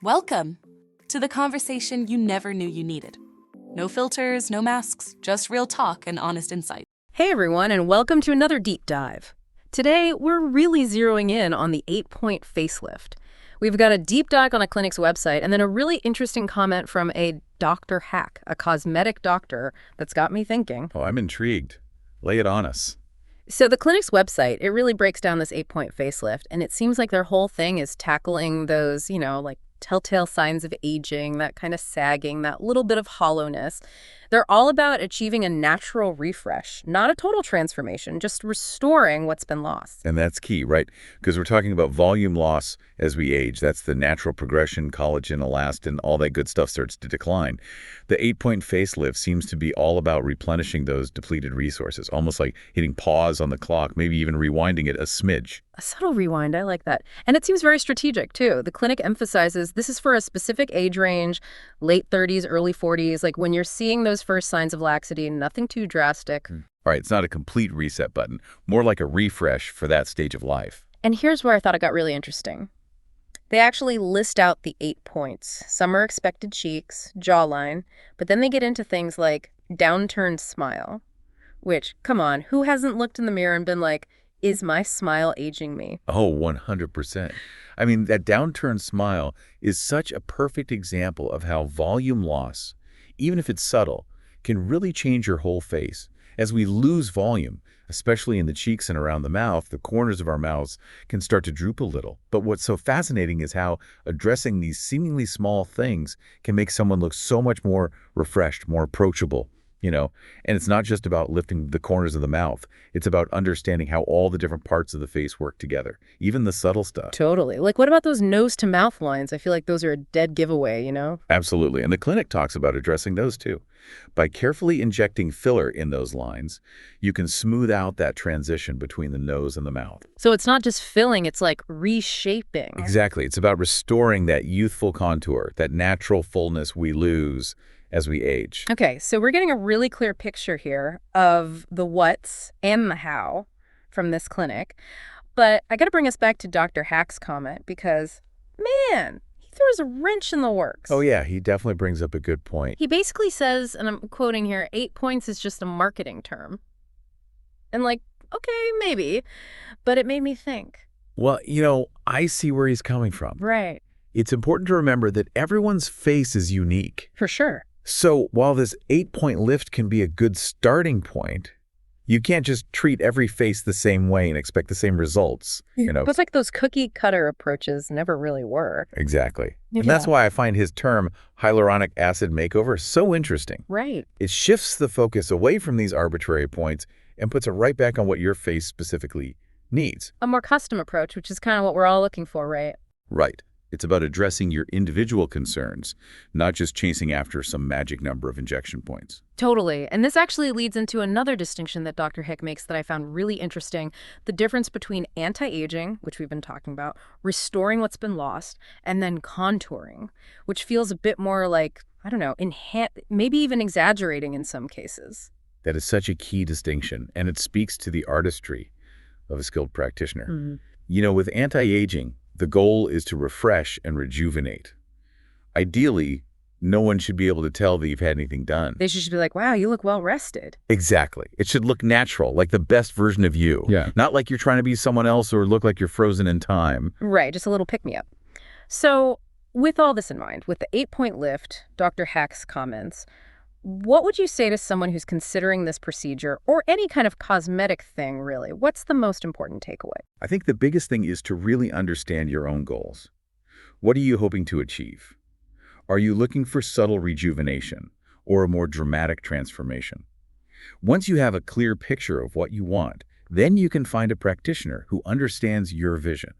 Welcome to the conversation you never knew you needed. No filters, no masks, just real talk and honest insight. Hey everyone, and welcome to another deep dive. Today, we're really zeroing in on the 8-point facelift. We've got a deep dive on a clinic's website and then a really interesting comment from a Dr. Hack, a cosmetic doctor, that's got me thinking. Oh, I'm intrigued. Lay it on us. So the clinic's website, it really breaks down this 8-point facelift, and it seems like their whole thing is tackling those, like telltale signs of aging, that kind of sagging, that little bit of hollowness. They're all about achieving a natural refresh, not a total transformation, just restoring what's been lost. And that's key, right? Because we're talking about volume loss as we age. That's the natural progression, collagen, elastin, all that good stuff starts to decline. The 8-point facelift seems to be all about replenishing those depleted resources, almost like hitting pause on the clock, maybe even rewinding it a smidge. A subtle rewind, I like that. And it seems very strategic, too. The clinic emphasizes this is for a specific age range, late 30s, early 40s, like when you're seeing those first signs of laxity, nothing too drastic. All right, it's not a complete reset button, more like a refresh for that stage of life. And here's where I thought it got really interesting. They actually list out the 8 points. Some are expected cheeks, jawline, but then they get into things like downturned smile, which, come on, who hasn't looked in the mirror and been like, is my smile aging me? Oh, 100%. I mean, that downturned smile is such a perfect example of how volume loss, even if it's subtle, can really change your whole face. As we lose volume, especially in the cheeks and around the mouth, the corners of our mouths can start to droop a little. But what's so fascinating is how addressing these seemingly small things can make someone look so much more refreshed, more approachable. And it's not just about lifting the corners of the mouth. It's about understanding how all the different parts of the face work together, even the subtle stuff. Totally. Like, what about those nose-to-mouth lines? I feel like those are a dead giveaway, Absolutely. And the clinic talks about addressing those too. By carefully injecting filler in those lines, you can smooth out that transition between the nose and the mouth. So it's not just filling, it's like reshaping. Exactly. It's about restoring that youthful contour, that natural fullness we lose as we age. Okay, so we're getting a really clear picture here of the what's and the how from this clinic. But I got to bring us back to Dr. Hack's comment because, man, he throws a wrench in the works. Oh, yeah, he definitely brings up a good point. He basically says, and I'm quoting here, 8 points is just a marketing term. And okay, maybe, but it made me think. Well, I see where he's coming from. Right. It's important to remember that everyone's face is unique. For sure. So while this 8-point lift can be a good starting point, you can't just treat every face the same way and expect the same results. But it's like those cookie cutter approaches never really work. Exactly. Yeah. And that's why I find his term Hyaluronic Acid Makeover so interesting. Right. It shifts the focus away from these arbitrary points and puts it right back on what your face specifically needs. A more custom approach, which is kind of what we're all looking for, right? Right. It's about addressing your individual concerns, not just chasing after some magic number of injection points. Totally. And this actually leads into another distinction that Dr. Hick makes that I found really interesting, the difference between anti-aging, which we've been talking about, restoring what's been lost, and then contouring, which feels a bit more like, maybe even exaggerating in some cases. That is such a key distinction, and it speaks to the artistry of a skilled practitioner. Mm-hmm. With anti-aging, the goal is to refresh and rejuvenate. Ideally, no one should be able to tell that you've had anything done. They should just be like, wow, you look well rested. Exactly. It should look natural, like the best version of you. Yeah. Not like you're trying to be someone else or look like you're frozen in time. Right, just a little pick-me-up. So with all this in mind, with the 8-point lift, Dr. Hack's comments, what would you say to someone who's considering this procedure or any kind of cosmetic thing, really? What's the most important takeaway? I think the biggest thing is to really understand your own goals. What are you hoping to achieve? Are you looking for subtle rejuvenation or a more dramatic transformation? Once you have a clear picture of what you want, then you can find a practitioner who understands your vision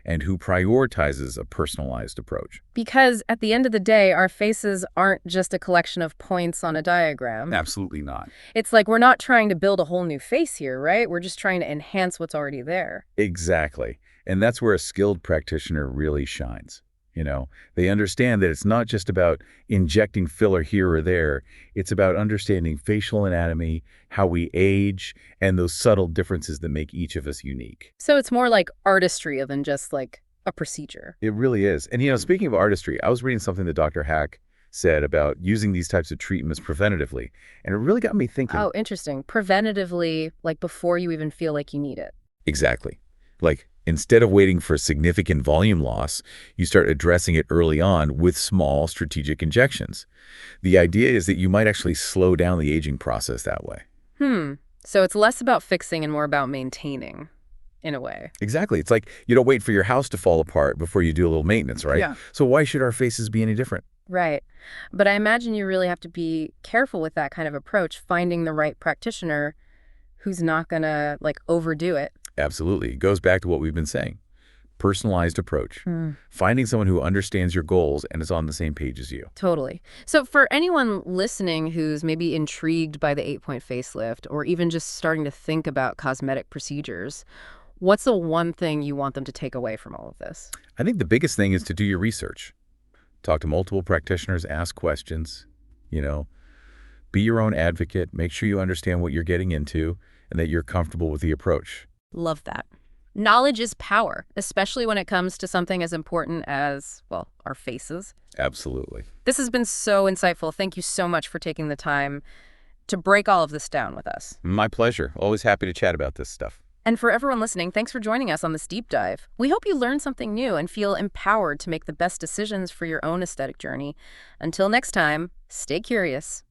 and who prioritizes a personalized approach. Because at the end of the day, our faces aren't just a collection of points on a diagram. Absolutely not. It's like we're not trying to build a whole new face here, right? We're just trying to enhance what's already there. Exactly. And that's where a skilled practitioner really shines. They understand that it's not just about injecting filler here or there. It's about understanding facial anatomy, how we age, and those subtle differences that make each of us unique. So it's more like artistry than just like a procedure. It really is. And, speaking of artistry, I was reading something that Dr. Hack said about using these types of treatments preventatively, and it really got me thinking. Oh, interesting. Preventatively, like before you even feel like you need it. Exactly. Like, instead of waiting for significant volume loss, you start addressing it early on with small strategic injections. The idea is that you might actually slow down the aging process that way. So it's less about fixing and more about maintaining, in a way. Exactly. It's like you don't wait for your house to fall apart before you do a little maintenance, right? Yeah. So why should our faces be any different? Right. But I imagine you really have to be careful with that kind of approach, finding the right practitioner who's not going to, overdo it. Absolutely. It goes back to what we've been saying. Personalized approach. Finding someone who understands your goals and is on the same page as you. Totally. So for anyone listening who's maybe intrigued by the 8-point facelift or even just starting to think about cosmetic procedures, what's the one thing you want them to take away from all of this? I think the biggest thing is to do your research. Talk to multiple practitioners, ask questions, be your own advocate, make sure you understand what you're getting into and that you're comfortable with the approach. Love that. Knowledge is power, especially when it comes to something as important as, our faces. Absolutely. This has been so insightful. Thank you so much for taking the time to break all of this down with us. My pleasure. Always happy to chat about this stuff. And for everyone listening, thanks for joining us on this deep dive. We hope you learned something new and feel empowered to make the best decisions for your own aesthetic journey. Until next time, stay curious.